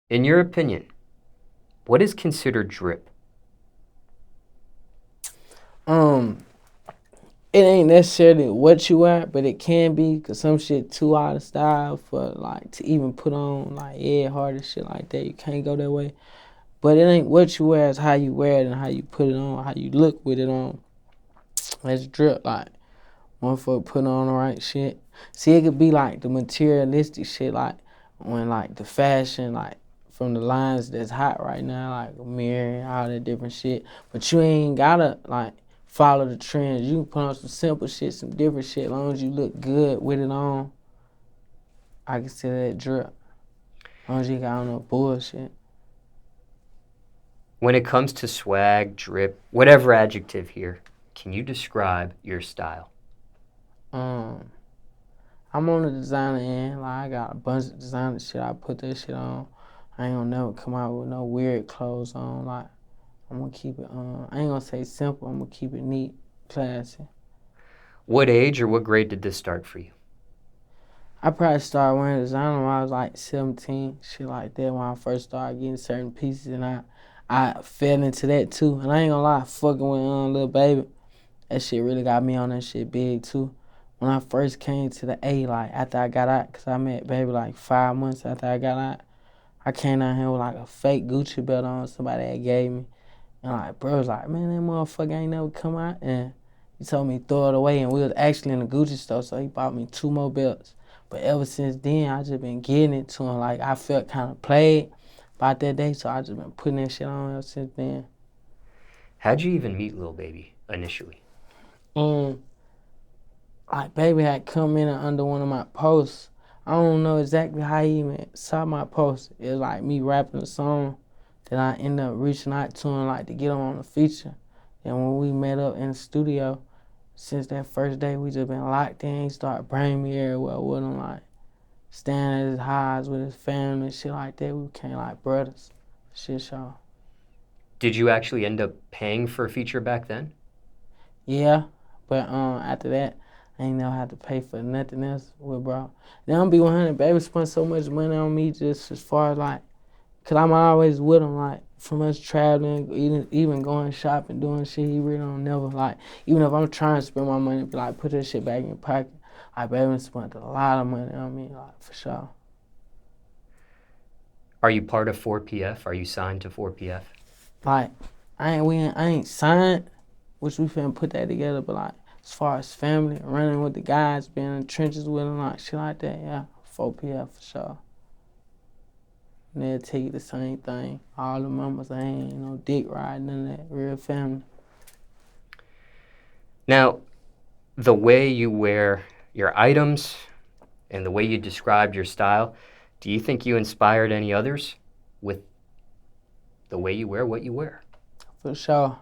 In your opinion, what is considered drip? It ain't necessarily what you wear, but it can be, cause some shit too out of style for like to even put on, like hard and shit like that. You can't go that way. But it ain't what you wear, it's how you wear it and how you put it on, how you look with it on. That's drip. Like motherfucker put on the right shit. See, it could be like the materialistic shit, like when like the fashion, like from the lines that's hot right now, like a mirror, all that different shit. But you ain't gotta like follow the trends. You can put on some simple shit, some different shit. As long as you look good with it on, I consider that drip. As long as you ain't got no bullshit. When it comes to swag, drip, whatever adjective here, can you describe your style? Um, I'm on the designer end. Like I got a bunch of designer shit. I put that shit on. I ain't gonna never come out with no weird clothes on. Like I'm gonna keep it. I ain't gonna say simple. I'm gonna keep it neat, classy. What age or what grade did this start for you? I probably started wearing designer when I was like 17, shit like that. When I first started getting certain pieces, and I fell into that too. And I ain't gonna lie, fucking with Lil Baby, that shit really got me on that shit big too. When I first came to the A, like after I got out, cause I met Baby like 5 months after I got out. I came down here with like a fake Gucci belt on somebody had gave me. And like, bro was like, man, that motherfucker ain't never come out. And he told me throw it away. And we was actually in the Gucci store, so he bought me 2 more belts. But ever since then, I just been getting it to him. Like, I felt kind of played about that day, so I just been putting that shit on ever since then. How'd you even meet Lil Baby initially? Um, like, Baby had come in under one of my posts. I don't know exactly how he even saw my post. It was like me rapping a song. Then I ended up reaching out to him like to get him on the feature. And when we met up in the studio, since that first day we just been locked in. He started bringing me everywhere with him, like staying at his highs with his family and shit like that. We became like brothers. Shit show. Did you actually end up paying for a feature back then? Yeah, but after that, I ain't never had to pay for nothing else with bro. Then I'm be 100. Baby spent so much money on me just as far as like, cause I'm always with him like from us traveling, even going shopping, doing shit. He really don't never like. Even if I'm trying to spend my money, be like put that shit back in your pocket. Like Baby spent a lot of money on me, like for sure. Are you part of 4PF? Are you signed to 4PF? Like I ain't signed, which we finna put that together. But like as far as family, running with the guys, being in the trenches with them, like shit like that, yeah, 4PF for sure. And they'll tell you the same thing. All the mamas, I ain't no dick riding, none of that. Real family. Now, the way you wear your items and the way you described your style, do you think you inspired any others with the way you wear what you wear? For sure.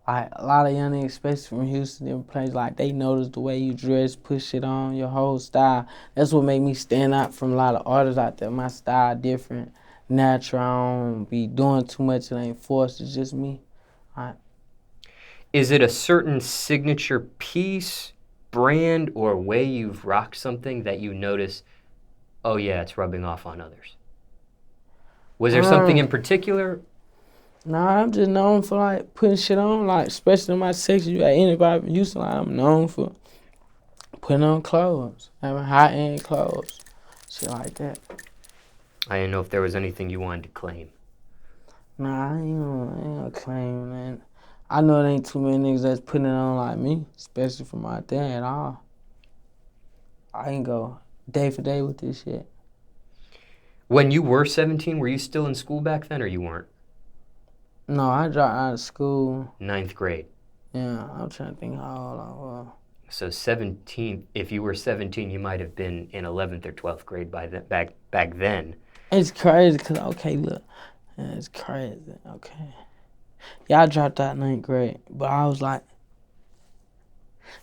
Like a lot of young niggas, especially from Houston, different places, like they notice the way you dress, put shit on, your whole style. That's what made me stand out from a lot of artists out there. My style different, natural. I don't be doing too much. It ain't forced. It's just me. Like, Is it a certain signature piece, brand, or way you've rocked something that you notice, oh yeah, it's rubbing off on others? Was there something in um, particular? nah, I'm just known for like putting shit on. Like, especially in my section, you got anybody from Houston. Like, I'm known for putting on clothes, having high end clothes, shit like that. I didn't know if there was anything you wanted to claim. Nah, I ain't gonna claim, man. I know there ain't too many niggas that's putting it on like me, especially from out there at all. I ain't go day for day with this shit. When you were 17, were you still in school back then or you weren't? No, I dropped out of school. Ninth grade. Yeah, I'm trying to think how old I was. So 17, if you were 17, you might have been in 11th or 12th grade back then. It's crazy, cause okay, look, yeah, it's crazy. Okay, yeah, I dropped out ninth grade, but I was like,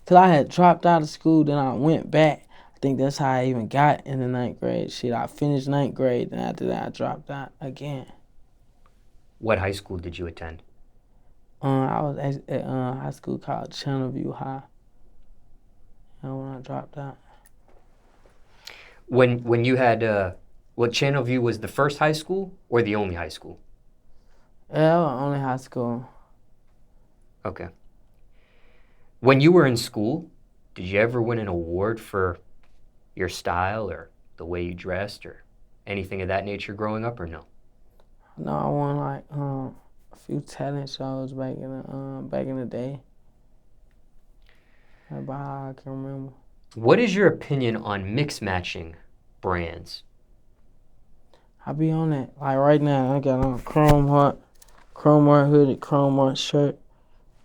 cause I had dropped out of school, then I went back. I think that's how I even got in the ninth grade. Shit, I finished ninth grade, and after that, I dropped out again. What high school did you attend? I was at high school called Channelview High. And when I dropped out. When you had What Channelview was the first high school or the only high school? Yeah, only high school. Okay. When you were in school, did you ever win an award for your style or the way you dressed or anything of that nature growing up, or no? No, I won like a few talent shows back in the day. About how I can remember. What is your opinion on mix matching brands? I be on that. Like right now, I got on chrome heart hooded, chrome heart shirt,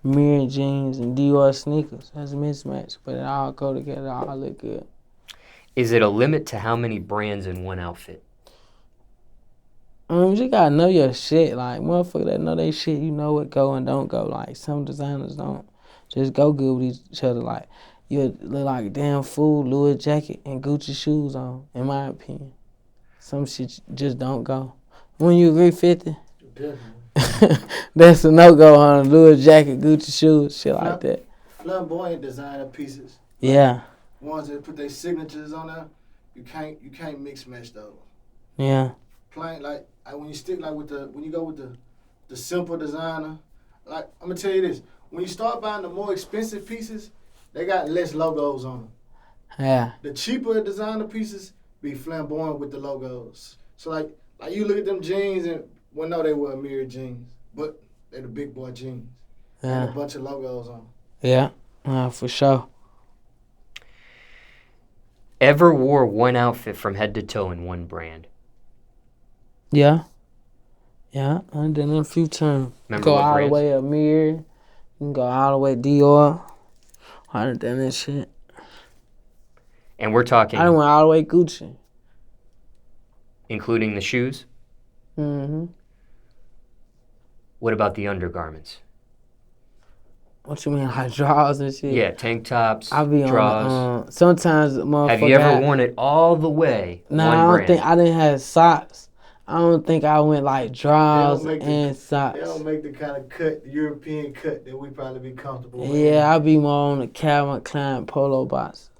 mirror jeans, and Dior sneakers. That's a mismatch, but it all go together. All look good. Is it a limit to how many brands in one outfit? You just gotta know your shit. Like motherfucker that know they shit, you know what go and don't go. Like some designers don't just go good with each other. Like you look like a damn fool, Louis jacket and Gucci shoes on. In my opinion, some shit just don't go. When you agree, 50. Definitely. That's a no go on a Louis jacket, Gucci shoes, shit like that. Flamboyant designer pieces. Yeah. Ones that put their signatures on there, you can't mix match those. Yeah. Plain like when you stick like when you go with the simple designer, like I'm gonna tell you this, when you start buying the more expensive pieces, they got less logos on them. Yeah. The cheaper designer pieces be flamboyant with the logos. So like you look at them jeans and no they were mirror jeans, but they're the big boy jeans. Yeah. And a bunch of logos on them. Yeah. For sure. Ever wore one outfit from head to toe in one brand? Yeah. Yeah. I done it a few times. Remember Go what all the brands? way up Mirror. You can go all the way Dior. I done done that shit. And we're talking I done went all the way Gucci. including the shoes? Mm-hmm. What about the undergarments? What you mean, like drawers and shit? Yeah, tank tops, I be draws. on sometimes motherfucker. Have you ever worn it all the way? Nah, one I don't brand? think I didn't have socks. I don't think I went like drawers They don't make and They socks. don't make the kind of cut, the European cut that we probably be comfortable with. Yeah, I be more on the Calvin Klein polo box.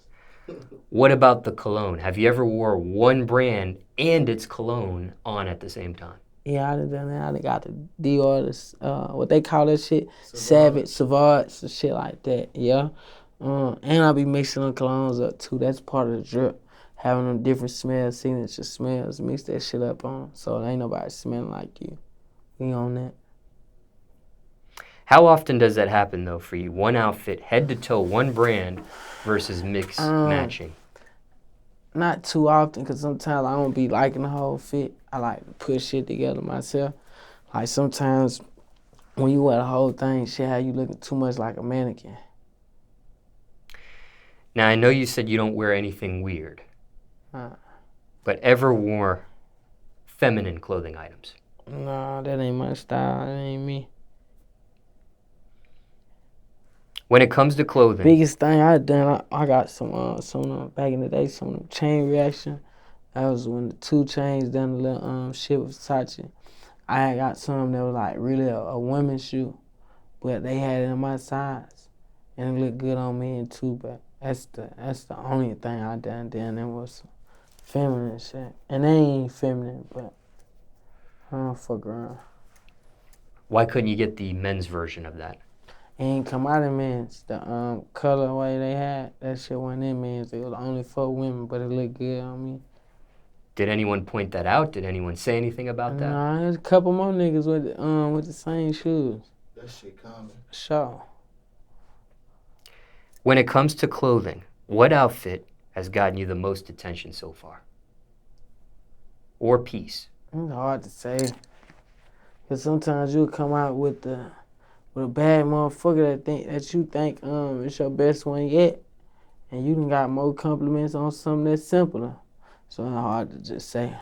What about the cologne? Have you ever wore one brand and its cologne on at the same time? Yeah, I done done that. I done got the Dior, what they call that shit? Savage, Savage, some shit like that. Yeah. And I be mixing them colognes up too. That's part of the drip. Having them different smells, signature smells, mix that shit up on. So ain't nobody smelling like you. We on that. How often does that happen though for you? One outfit, head to toe, one brand versus mix matching? Not too often, because sometimes I don't be liking the whole fit. I like to put shit together myself. Like sometimes when you wear the whole thing, shit, how you looking too much like a mannequin. Now I know you said you don't wear anything weird, but ever wore feminine clothing items? Nah, that ain't my style. That ain't me. When it comes to clothing, Biggest thing I done, I got some back in the day, some of them chain reaction. That was when the 2 Chainz done a little shit with Versace. I had got some that was like really a women's shoe, but they had it in my size, and it looked good on me too. But that's the only thing I done. Then it was feminine shit, and they ain't feminine, but I don't fuck around. why couldn't you get the men's version of that? It ain't come out in men's. The colorway they had, that shit wasn't in men's. It was only for women, but it looked good on me. Did anyone point that out? Did anyone say anything about that? Nah, there's a couple more niggas with the same shoes. That shit common. Sure. When it comes to clothing, what outfit has gotten you the most attention so far? Or piece? It's hard to say. Cause sometimes you'll come out with a bad motherfucker that you think is your best one yet, and you done got more compliments on something that's simpler. So it's hard to just say.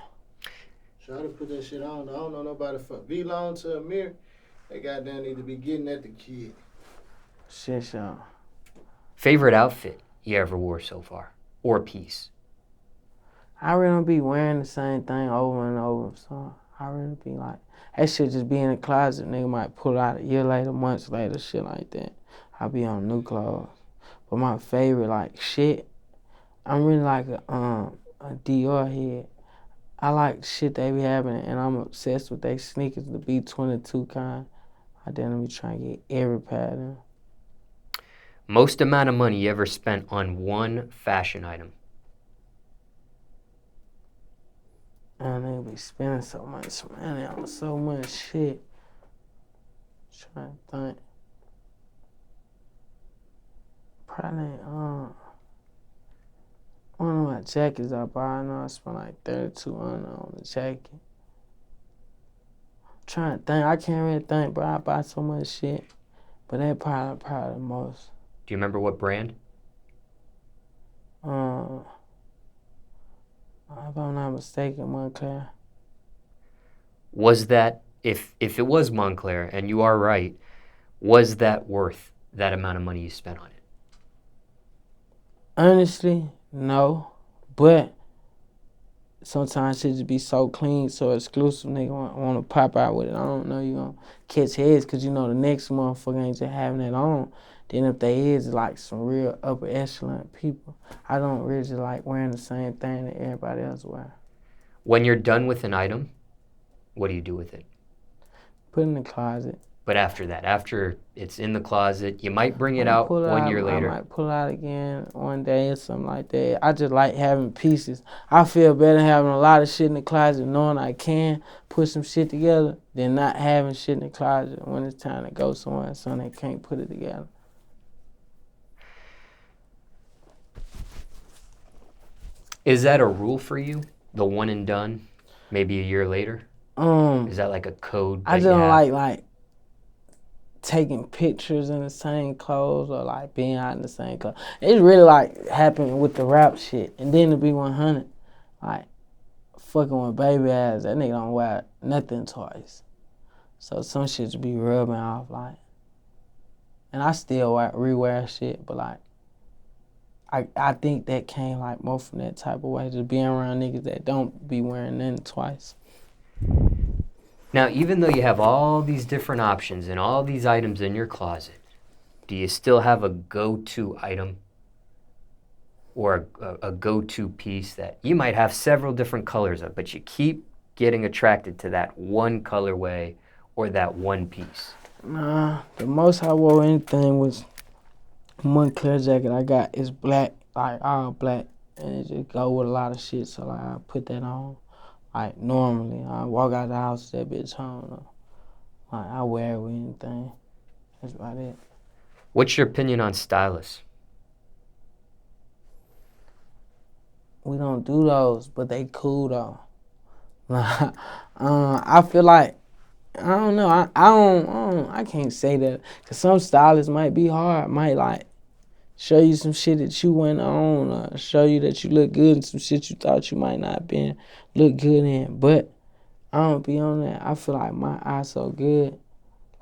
Try to put that shit on. I don't know nobody from V-Long to a mirror. They goddamn need to be getting at the kid. Shit, sure. Favorite outfit you ever wore so far? Or piece? I really don't be wearing the same thing over and over, so I really be like, that shit just be in the closet. Nigga might pull it out a year later, months later, shit like that. I be on new clothes. But my favorite, like, shit, I'm really like a Dior head. I like shit they be having, and I'm obsessed with they sneakers, the B22 kind. I then be trying to get every pair of them. Most amount of money you ever spent on one fashion item? And they be spending so much money on so much shit. Trying to think. Probably, one of my jackets I bought, I know I spent like $3,200 on the jacket. I'm trying to think, I can't really think, bro. I buy so much shit. But that probably the most. Do you remember what brand? If I'm not mistaken, Montclair. Was that, if it was Montclair, and you are right, was that worth that amount of money you spent on it? Honestly, no. But sometimes shit just be so clean, so exclusive, nigga want to pop out with it. I don't know, you gonna catch heads, because you know the next motherfucker ain't just having it on. Then if they is like some real upper echelon people, I don't really just like wearing the same thing that everybody else wear. When you're done with an item, what do you do with it? Put it in the closet. But after that, after it's in the closet, you might bring it out 1 year later. I might pull it out again one day or something like that. I just like having pieces. I feel better having a lot of shit in the closet, knowing I can put some shit together, than not having shit in the closet when it's time to go somewhere and someone that can't put it together. Is that a rule for you? The one and done, maybe a year later? Is that like a code? I just don't like taking pictures in the same clothes or like being out in the same clothes. It's really like happened with the rap shit. And then to be 100, like fucking with baby ass, that nigga don't wear nothing twice. So some shit just be rubbing off like. And I still rewear shit, but like I think that came like more from that type of way, just being around niggas that don't be wearing nothing twice. Now, even though you have all these different options and all these items in your closet, do you still have a go-to item or a go-to piece that you might have several different colors of, but you keep getting attracted to that one colorway or that one piece? Nah, the most I wore anything was Montclair jacket I got is black, like all black, and it just go with a lot of shit, so like I put that on. Like normally, I walk out the house, that bitch on. Like I wear it with anything. That's about it. What's your opinion on stylists? We don't do those, but they cool though. I feel like I don't know. I can't say that, cause some stylists might be hard. Might like show you some shit that you went on, or show you that you look good in some shit you thought you might not been look good in. But I don't be on that. I feel like my eye so good.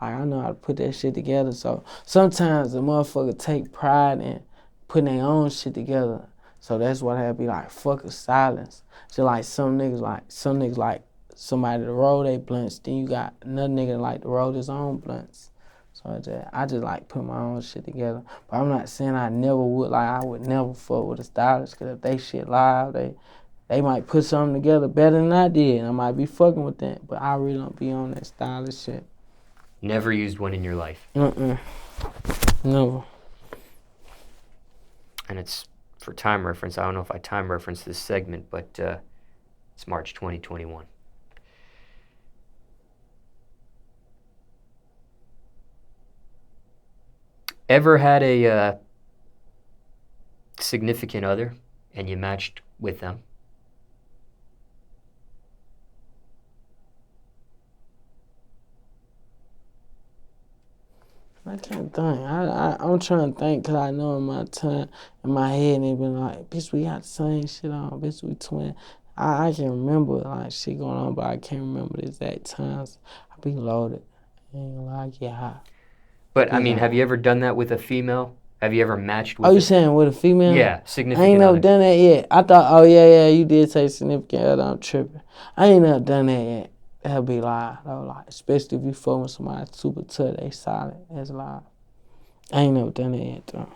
Like I know how to put that shit together. So sometimes the motherfucker take pride in putting their own shit together. So that's what I be like, fuck a stylist. So like some niggas like somebody to roll their blunts, then you got another nigga like to roll his own blunts. So I just like put my own shit together. But I'm not saying I never would, like I would never fuck with a stylist, cause if they shit live, they might put something together better than I did, and I might be fucking with that. But I really don't be on that stylist shit. Never used one in your life? Never. And it's, for time reference, I don't know if I time reference this segment, but it's March 2021. Ever had a significant other and you matched with them? I can't think. I'm trying to think, because I know in my head, they been like, bitch, we got the same shit on, bitch, we twin. I can remember like shit going on, but I can't remember the exact times. I be loaded. I ain't gonna lie, I get high. But, I mean, have you ever done that with a female? Have you ever matched with Oh, you saying with a female? Yeah, significant I ain't never other. done that yet. I thought, oh, yeah, you did say significant other. I'm tripping. I ain't never done that yet. That'll be live, though. Like, especially if you fuck with somebody super tough, they solid. That's live. I ain't never done that yet, though.